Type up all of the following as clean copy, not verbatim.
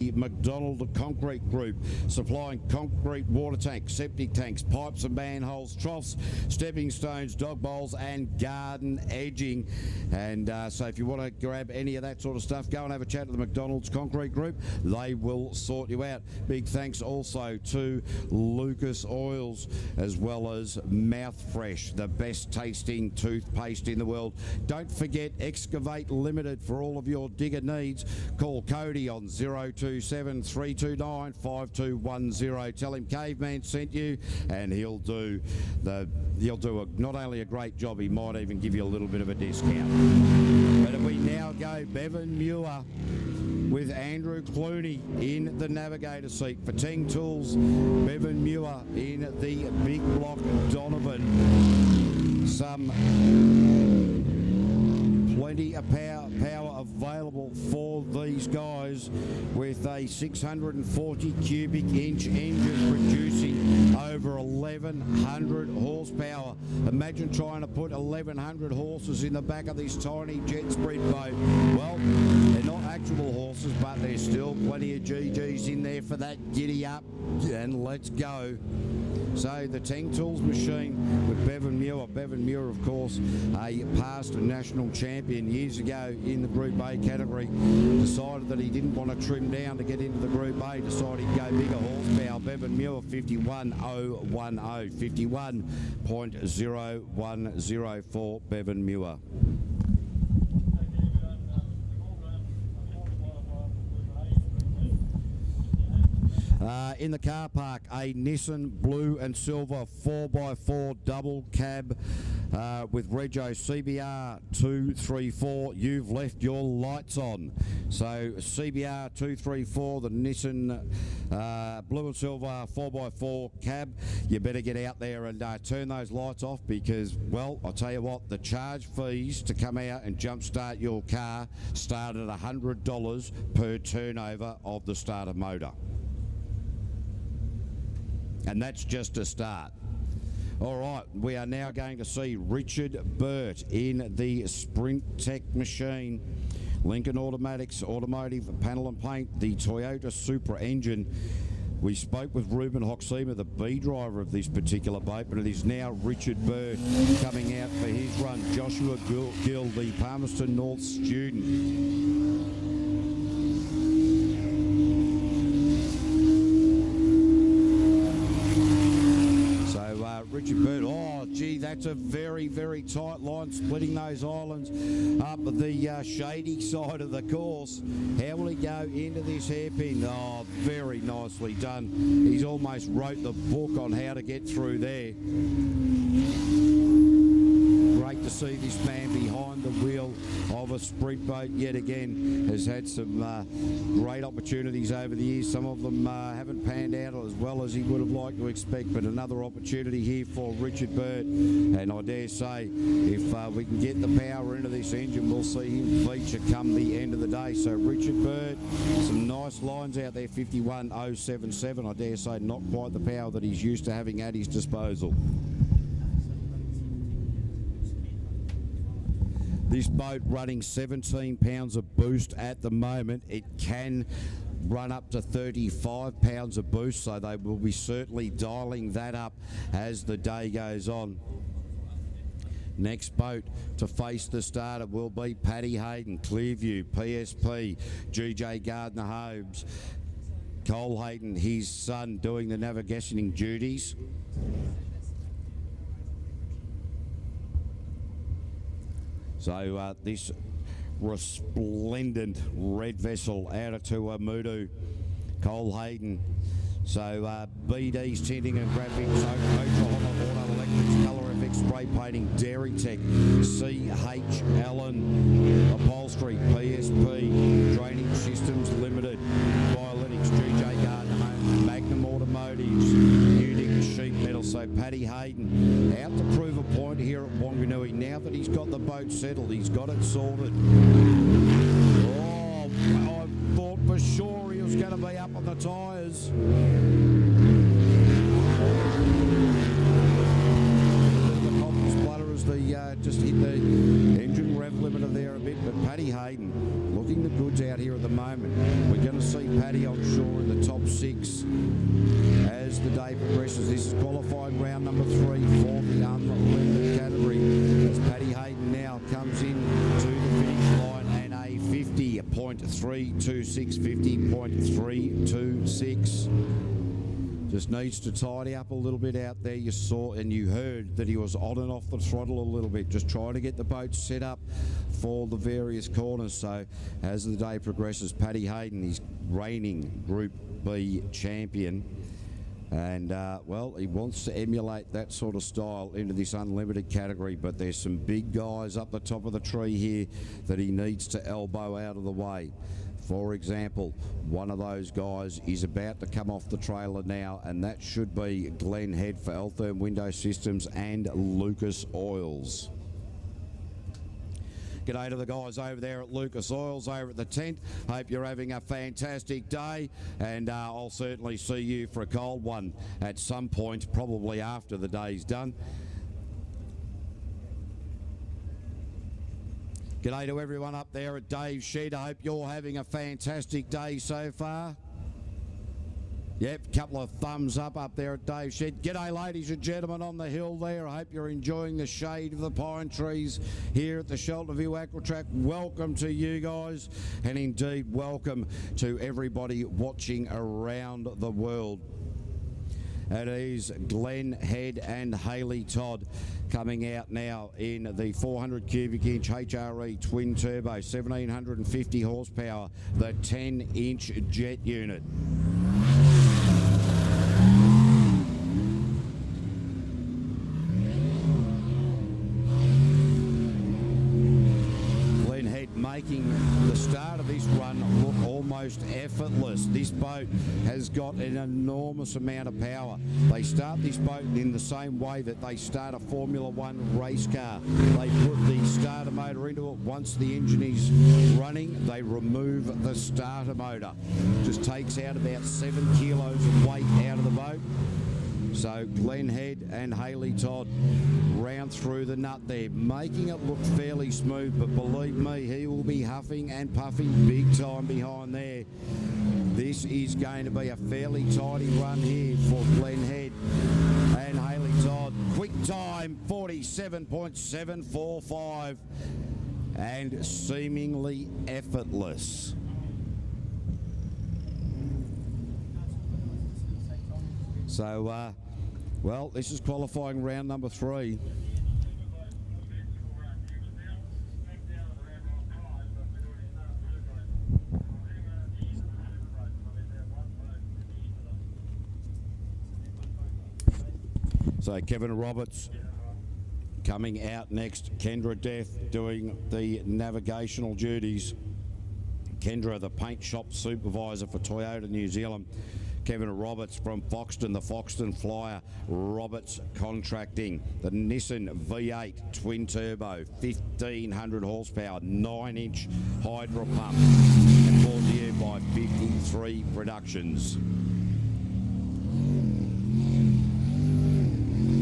McDonald Concrete Group, supplying concrete water tanks, septic tanks, pipes and manholes, troughs, stepping stones, dog bowls and garden edging. And so if you want to grab any of that sort of stuff, go and have a chat to the McDonald's Concrete Group. They will sort you out. Big thanks also to Lucas Oils as well as Mouthfresh, the best tasting toothpaste in the world. Don't forget Excavate Limited for all of your digger needs. Call Cody on 027 329 5210. Tell him Caveman sent you, and he'll do not only a great job, he might even give you a little bit of a discount. But we now go Bevan Muir with Andrew Clooney in the navigator seat for Ting Tools. Bevan Muir in the big block Donovan. Some plenty of power available for these guys with a 640 cubic inch engine producing over 1,100 horsepower. Imagine trying to put 1,100 horses in the back of this tiny Jetsprint boat. Well, they're not actual horses, but there's still plenty of GGs in there for that giddy up, and let's go. So the Ting Tools machine with Bevan Muir. Bevan Muir, of course, a past national champion years ago in the Group A category. Decided that he didn't want to trim down to get into the Group A. Decided he'd go bigger horsepower. Bevan Muir, 51.010. 51.010 for Bevan Muir. In the car park, a Nissan blue and silver 4x4 double cab with Rego CBR 234. You've left your lights on. So CBR 234, the Nissan blue and silver 4x4 cab. You better get out there and turn those lights off because, well, I'll tell you what, the charge fees to come out and jumpstart your car start at $100 per turnover of the starter motor. And that's just a start. All right, we are now going to see Richard Burt in the Sprint Tech machine. Lincoln Automatics, Automotive, Panel and Paint, the Toyota Supra engine. We spoke with Ruben Hoxima, the B driver of this particular boat, but it is now Richard Burt coming out for his run. Joshua Gill, the Palmerston North student. Richard Burt, oh gee, that's a very, very tight line, splitting those islands up the shady side of the course. How will he go into this hairpin? Oh, very nicely done. He's almost wrote the book on how to get through there. Great to see this man behind the wheel of a sprint boat yet again. Has had some great opportunities over the years. Some of them haven't panned out as well as he would have liked to expect, but another opportunity here for Richard Burt. And I dare say if we can get the power into this engine, we'll see him feature come the end of the day. So Richard Burt, some nice lines out there, 51.077. I dare say not quite the power that he's used to having at his disposal. This boat running 17 pounds of boost at the moment. It can run up to 35 pounds of boost, so they will be certainly dialing that up as the day goes on. Next boat to face the starter will be Paddy Hayden, Clearview, PSP, GJ Gardner-Hobbs. Cole Hayden, his son, doing the navigationing duties. So this resplendent red vessel out of Tuamutu, Cole Hayden. So BD's tinting and graphics, Oklahoma Auto Electrics, Colour FX spray painting, Dairy Tech, CH Allen, Upholstery, PSP, Drainage Systems Limited, Biolytics, GJ Gardner, Magnum Automotives, Unique Sheet Metal. So Paddy Hayden out to prove a point here at Wanganui. Now that he's got the boat settled, he's got it sorted. Oh, I thought for sure he was going to be up on the tyres. The copper splutter as the just hit the engine rev limiter there a bit, but Paddy Hayden looking the goods out here at the moment. We're going to see Paddy, I'm sure, in the top 6 as the day progresses. This is qualifying round number 3 for the unlimited category, as Paddy Hayden now comes in to the finish line, and a 50.326, 50.326. Just needs to tidy up a little bit out there. You saw and you heard that he was on and off the throttle a little bit, just trying to get the boat set up for the various corners. So as the day progresses, Paddy Hayden is reigning Group B champion. And, well, he wants to emulate that sort of style into this unlimited category, but there's some big guys up the top of the tree here that he needs to elbow out of the way. For example, one of those guys is about to come off the trailer now, and that should be Glenn Head for Altherm Window Systems and Lucas Oils. G'day to the guys over there at Lucas Oils over at the tent. Hope you're having a fantastic day, and I'll certainly see you for a cold one at some point, probably after the day's done. G'day to everyone up there at Dave's Shed. I hope you're having a fantastic day so far. Yep, couple of thumbs up there at Dave's Shed. G'day, ladies and gentlemen on the hill there. I hope you're enjoying the shade of the pine trees here at the Shelterview Aqua Track. Welcome to you guys, and indeed welcome to everybody watching around the world. It is Glenn Head and Hayley Todd coming out now in the 400 cubic inch HRE twin turbo, 1750 horsepower, the 10-inch jet unit. Making the start of this run look almost effortless. This boat has got an enormous amount of power. They start this boat in the same way that they start a Formula One race car. They put the starter motor into it. Once the engine is running, they remove the starter motor. Just takes out about 7 kilos of weight out of the boat. So Glenn Head and Hayley Todd round through the nut there, making it look fairly smooth, but believe me, he will be huffing and puffing big time behind there. This is going to be a fairly tidy run here for Glenn Head and Hayley Todd. Quick time, 47.745, and seemingly effortless. So, well, this is qualifying round number 3. So Kevin Roberts coming out next. Kendra Death doing the navigational duties. Kendra, the paint shop supervisor for Toyota New Zealand. Kevin Roberts from Foxton, the Foxton Flyer, Roberts Contracting, the Nissan V8 twin turbo, 1500 horsepower, 9-inch hydro pump, and brought to you by 53 Productions.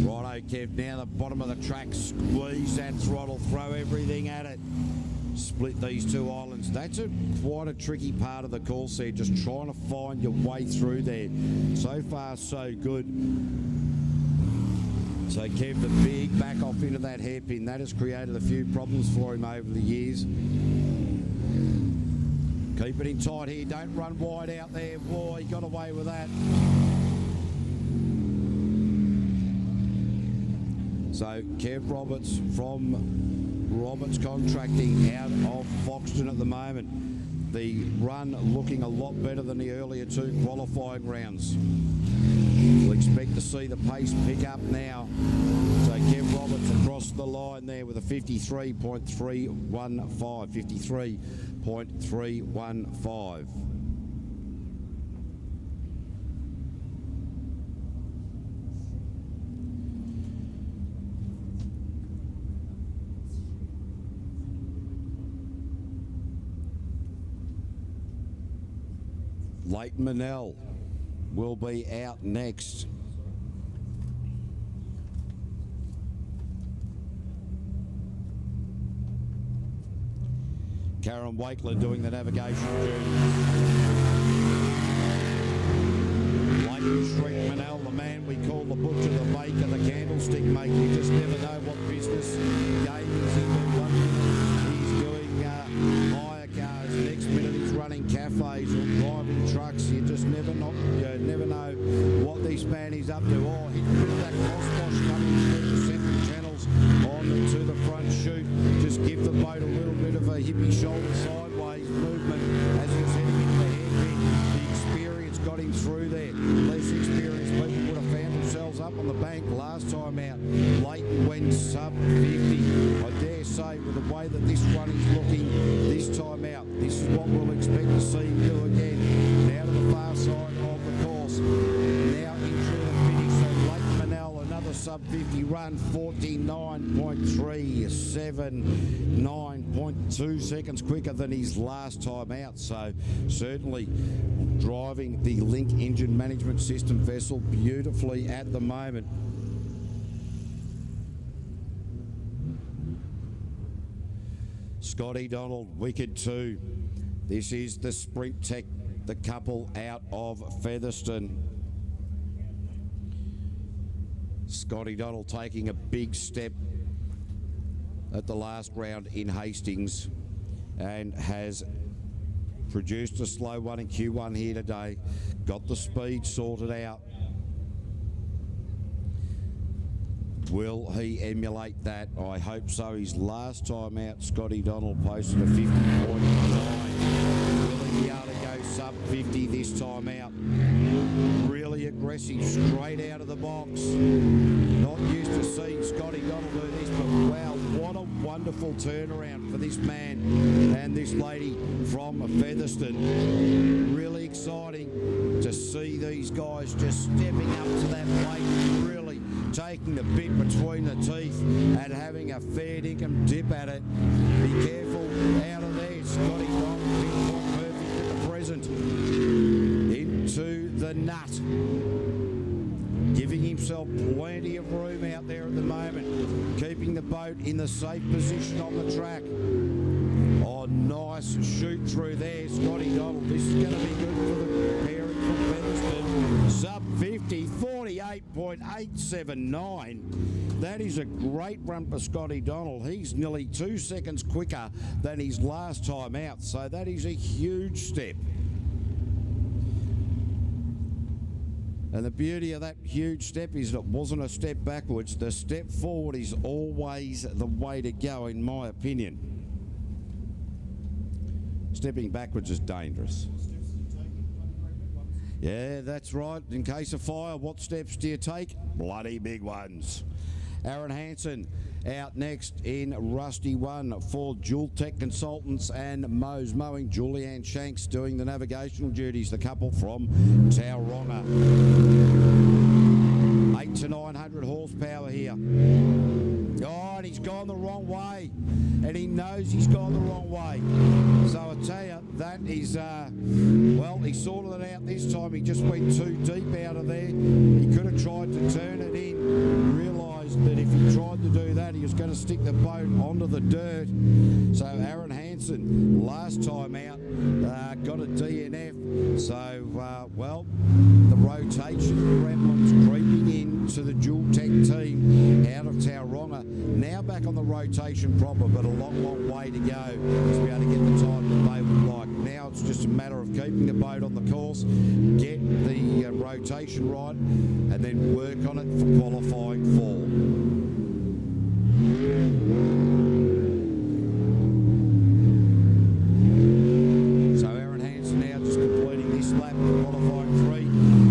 Righto, Kev, now the bottom of the track, squeeze that throttle, throw everything at it. Split these two islands. That's quite a tricky part of the course there, just trying to find your way through there. So far, so good. So Kev, the big back off into that hairpin, that has created a few problems for him over the years. Keep it in tight here, don't run wide out there. Whoa, he got away with that. So Kev Roberts from Roberts Contracting out of Foxton at the moment. The run looking a lot better than the earlier 2 qualifying rounds. We'll expect to see the pace pick up now. So Kev Roberts across the line there with a 53.315, 53.315. Leighton Manel will be out next. Karen Wakeler doing the navigation journey. mate. You just never know what business game he's into. One minute he's doing hire cars, next minute he's running cafes or driving trucks. You just never know what this man is up to. Oh, hit a bit of that cross-wash coming through the central channels on to the front chute. Just give the boat a little bit of a hippie shoulder sideways movement as he was heading into the hairpin. The experience got him through there. Less experienced people would have found themselves up on the bank last time out. Leighton went sub 50. I dare say with the way that this run is looking this time out, this is what we'll expect to see him do again. Now to the far side of the course. Now into the finish. So Leighton Manel, another sub 50 run, 49.37, 9.2 seconds quicker than his last time out. So certainly driving the Link engine management system vessel beautifully at the moment. Scotty Donald, wicked 2. This is the Sprint Tech, the couple out of Featherston. Scotty Donald taking a big step at the last round in Hastings and has produced a slow one in Q1 here today. Got the speed sorted out. Will he emulate that? I hope so. His last time out, Scotty Donald posted a 50.9. Will he be able to go sub 50 this time out? Really aggressive, straight out of the box. Not used to seeing Scotty Donald do this, but wow, what a wonderful turnaround for this man and this lady from Featherston. Really exciting to see these guys just stepping up to that plate, really taking the bit between the teeth and having a fair dinkum dip at it. Be careful out of there. Scotty Donald pinpoint perfect at the present. Into the nut. Giving himself plenty of room out there at the moment. Keeping the boat in the safe position on the track. Oh, nice shoot through there, Scotty Donald. This is going to be good for the pairing from Featherston. Sub 50, 48.879. That is a great run for Scotty Donald. He's nearly 2 seconds quicker than his last time out, so that is a huge step. And the beauty of that huge step is it wasn't a step backwards. The step forward is always the way to go, in my opinion. Stepping backwards is dangerous. Yeah, that's right. In case of fire, what steps do you take? Bloody big ones. Aaron Hansen out next in Rusty 1 for Jewel Tech Consultants and Mo's Mowing. Julianne Shanks doing the navigational duties, the couple from Tauranga. 8 to 900 horsepower here. Oh, and he's gone the wrong way. And he knows he's gone the wrong way. So I tell you, that is, well, he sorted it out this time. He just went too deep out of there. He could have tried to turn it in, realised that if he tried to do that, he was going to stick the boat onto the dirt. So Aaron Hansen, last time out, got a DNF. So, well, the rotation remnants creeping in to the Jewel Tech team out of Tauranga. Now back on the rotation proper, but a long, long way to go to be able to get the time that they would like. Now it's just a matter of keeping the boat on the course, get the rotation right, and then work on it for qualifying fall. So Aaron Hansen now just completing this lap, qualifying 3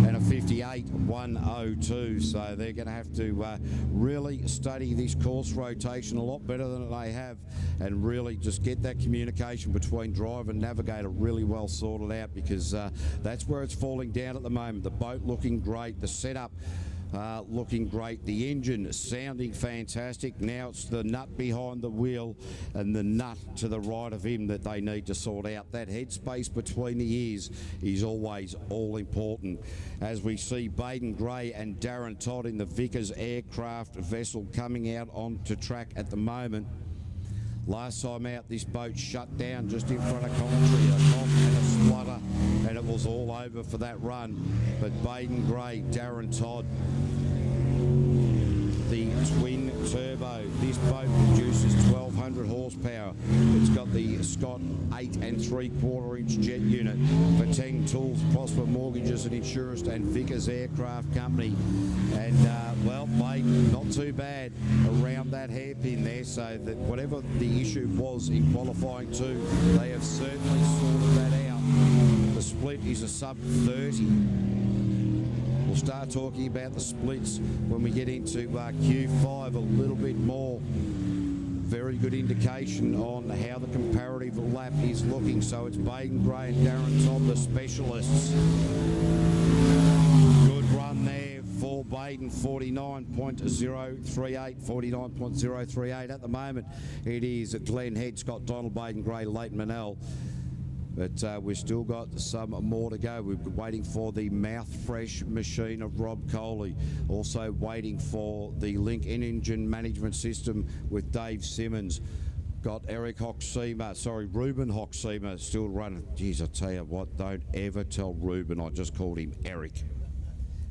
and a 58.102. So they're going to have to really study this course rotation a lot better than they have, and really just get that communication between driver and navigator really well sorted out, because that's where it's falling down at the moment. The boat looking great, the setup looking great, the engine sounding fantastic. Now it's the nut behind the wheel and the nut to the right of him that they need to sort out. That headspace between the ears is always all important. As we see Baden Gray and Darren Todd in the Vickers aircraft vessel coming out onto track at the moment. Last time out, this boat shut down just in front of commentary, a cough and a splutter, and it was all over for that run. But Baden Gray, Darren Todd, the twin turbo. This boat produces 1200 horsepower. It's got the Scott 8 3/4 inch jet unit for 10 Tools, Prosper Mortgages and Insurance and Vickers Aircraft Company. And well, mate, not too bad around that hairpin there, so that whatever the issue was in qualifying 2, they have certainly sorted that out. The split is a sub 30. We'll start talking about the splits when we get into Q5 a little bit more. Very good indication on how the comparative lap is looking. So it's Baden Gray and Darren Todd, the specialists. Good run there for Baden, 49.038, 49.038 at the moment. It is Glenn Head, Scott Donald, Baden Gray, Leighton Manel. But we've still got some more to go. We're waiting for the Mouthfresh machine of Rob Coley. Also waiting for the Link engine management system with Dave Simmons. Got Ruben Hoxema still running. Geez, I tell you what, don't ever tell Ruben I just called him Eric.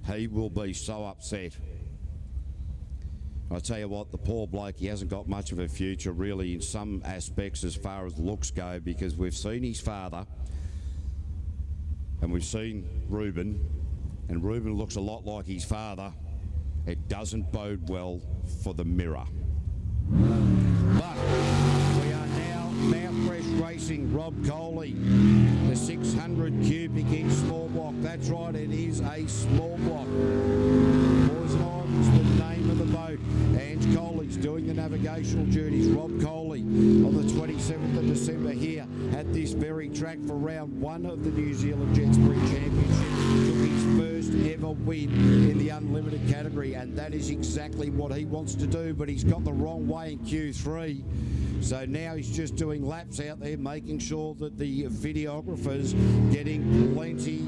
He will be so upset. I tell you what, the poor bloke, he hasn't got much of a future really in some aspects as far as looks go, because we've seen his father and we've seen Ruben, and Ruben looks a lot like his father. It doesn't bode well for the mirror. But we are now Mouthfresh Racing, Rob Coley, the 600 cubic inch small block. That's right, it is a small block. Poison Island's the name of the boat. Ange Coley's doing the navigational duties. Rob Coley on the 27th of December here at this very track for round 1 of the New Zealand Jetsprint Championship. Took his first ever win in the unlimited category, and that is exactly what he wants to do, but he's got the wrong way in Q3. So now he's just doing laps out there, making sure that the videographers getting plenty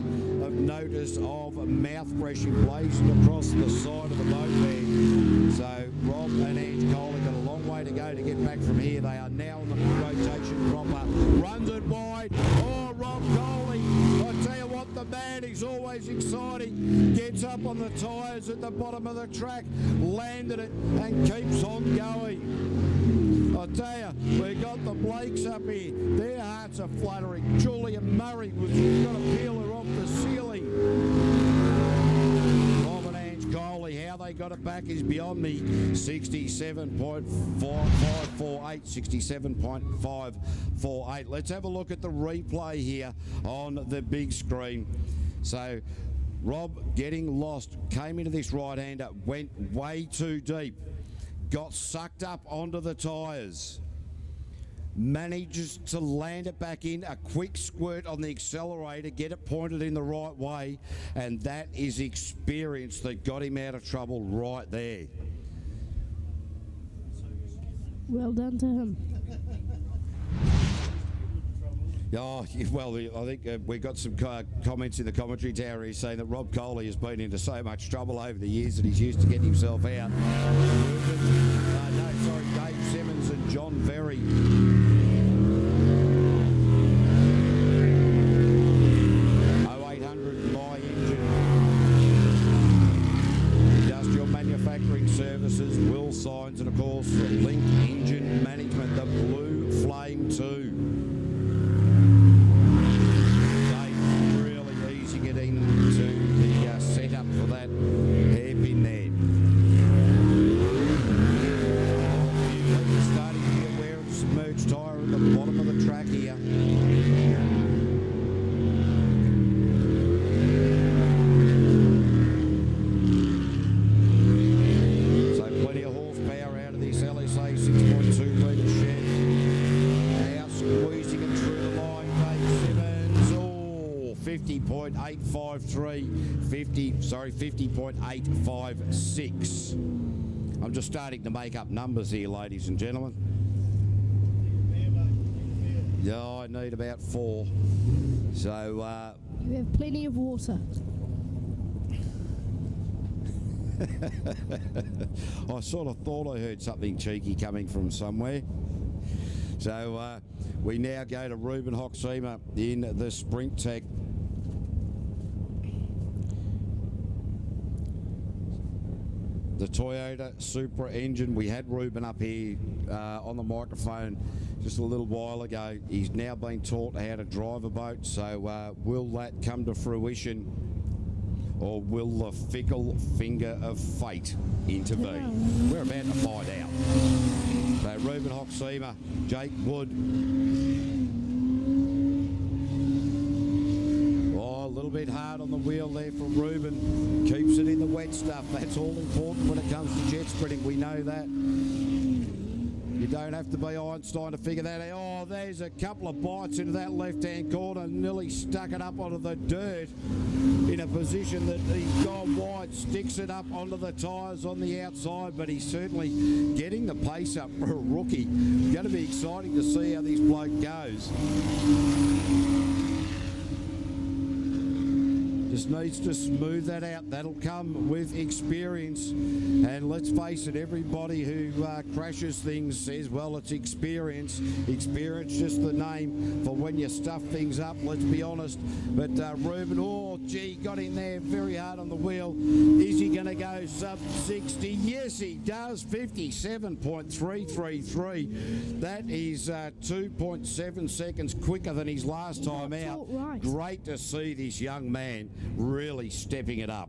of notice of Mouthfresh blazing across the side of the boat there. So Rob and Ange Coley got a long way to go to get back from here. They are now on the rotation proper. Runs it wide. Oh, Rob Coley. I tell you what, the man is always exciting. Gets up on the tyres at the bottom of the track, landed it and keeps on going. I tell you, we've got the Blakes up here. Their hearts are fluttering. Julia Murray was got to peel her off the ceiling. Rob and Ange Coley, how they got it back is beyond me. 67.548, 67.548. Let's have a look at the replay here on the big screen. So Rob getting lost, came into this right-hander, went way too deep. Got sucked up onto the tyres, manages to land it back in, a quick squirt on the accelerator, get it pointed in the right way, and that is experience that got him out of trouble right there. Well done to him. Oh, well, I think we got some comments in the commentary tower here saying that Rob Coley has been into so much trouble over the years that he's used to getting himself out. Dave Simmons and John Verry. 0800 My Engine. Industrial Manufacturing Services, Will Signs, and of course, Link Engine Management, the Blue Flame 2. Setup for that hairpin there. Starting to get aware of the submerged tyre at the bottom of the track here. So plenty of horsepower out of this LSA 6.2 litre shed. Now squeezing it through the line, Dave Simmons. 50.853, 50.856. I'm just starting to make up numbers here, ladies and gentlemen. Yeah, I need about 4. So You have plenty of water. I sort of thought I heard something cheeky coming from somewhere. So we now go to Ruben Hoxema in the Sprint Tech. the Toyota Supra engine. We had Ruben up here on the microphone just a little while ago. He's now been taught how to drive a boat, so will that come to fruition, or will the fickle finger of fate intervene? We're about to find out. So Ruben Hoxema, Jake Wood. Oh, a little bit hard on the wheel there from Ruben. Keeps it in the wet stuff. That's all important when it comes to jet sprinting. We know that. You don't have to be Einstein to figure that out. Oh, there's a couple of bites into that left-hand corner. Nearly stuck it up onto the dirt in a position that he's gone wide. Sticks it up onto the tyres on the outside, but he's certainly getting the pace up for a rookie. Going to be exciting to see how this bloke goes. Just needs to smooth that out. That'll come with experience. And let's face it, everybody who crashes things says, well, it's experience. Experience, just the name for when you stuff things up, let's be honest. But Ruben, oh, gee, got in there very hard on the wheel. Is he going to go sub 60? Yes, he does. 57.333. That is 2.7 seconds quicker than his last time out. Right. Great to see this young man really stepping it up.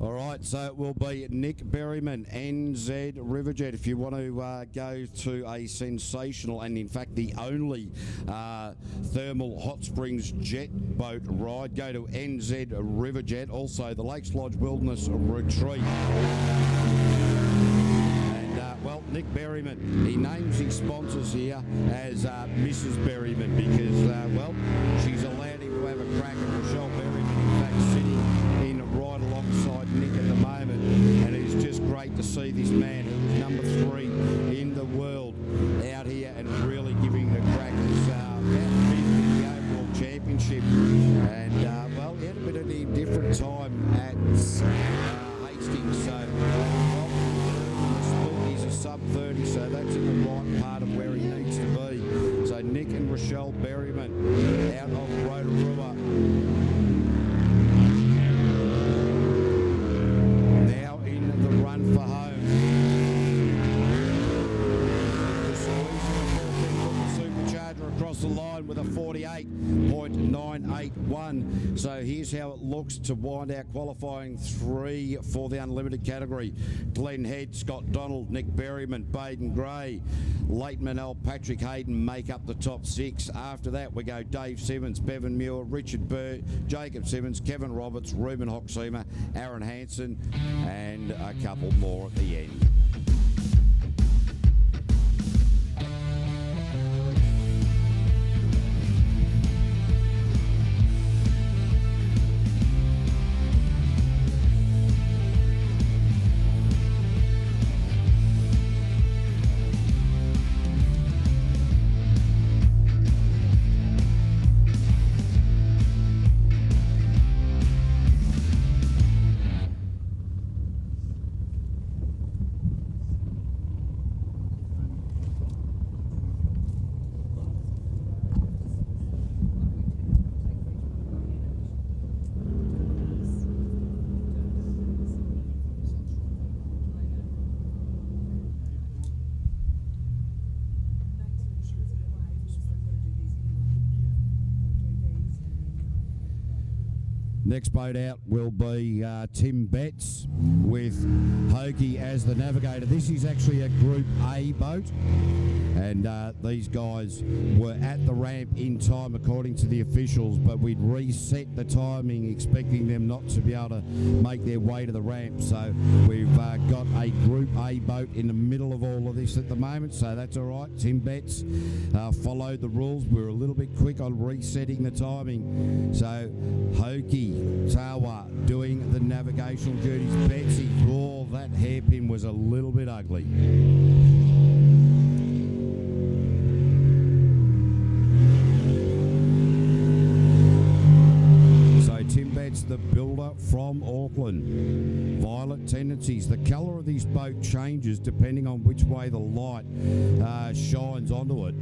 All right, so it will be Nick Berryman, NZ Riverjet. If you want to go to a sensational and, in fact, the only thermal hot springs jet boat ride, go to NZ Riverjet. Also, the Lakes Lodge Wilderness Retreat. And, well, Nick Berryman, he names his sponsors here as Mrs. Berryman because, well, she's allowed him to have a crack at Rochelle Berryman, in fact, sitting in right alongside Nick at the moment, and it's just great to see this man who was number 3 in the world out here and really giving the crack. He's about 5th in the overall championship, and well, he had a bit of a different time at Hastings, so well, he's a sub 30, so that's in the right part of where he needs to be. So Nick and Rochelle Berryman out of Rotorua. Run for home. The supercharger across the line with a 48.981. So here's how it looks to wind out qualifying 3 for the unlimited category. Glenn Head, Scott Donald, Nick Berryman, Baden Gray, Leighton Manel, Patrick Hayden make up the top 6. After that we go Dave Simmons, Bevan Muir, Richard Burr, Jacob Simmons, Kevin Roberts, Ruben Hoxema, Aaron Hansen, and a couple more at the end. Next boat out will be Tim Betts with Hokie as the navigator. This is actually a Group A boat, and these guys were at the ramp in time according to the officials, but we'd reset the timing expecting them not to be able to make their way to the ramp. So we've got a Group A boat in the middle of all of this at the moment, so that's all right. Tim Betts followed the rules. We were a little bit quick on resetting the timing. So Hokie Tawa doing the navigational duties. Betsy, oh, that hairpin was a little bit ugly. So Tim Betts, the builder from Auckland. Violet tendencies. The colour of this boat changes depending on which way the light shines onto it.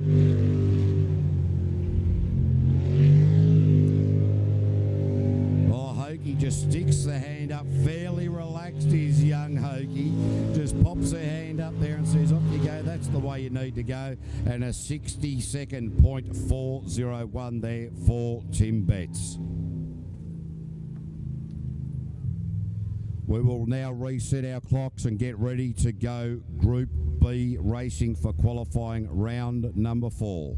Oh, Hokey just sticks the hand up, fairly relaxed, is young Hokey. Just pops her hand up there and says, off you go, that's the way you need to go. And a 60-second .401 there for Tim Betts. We will now reset our clocks and get ready to go Group B racing for qualifying round number 4.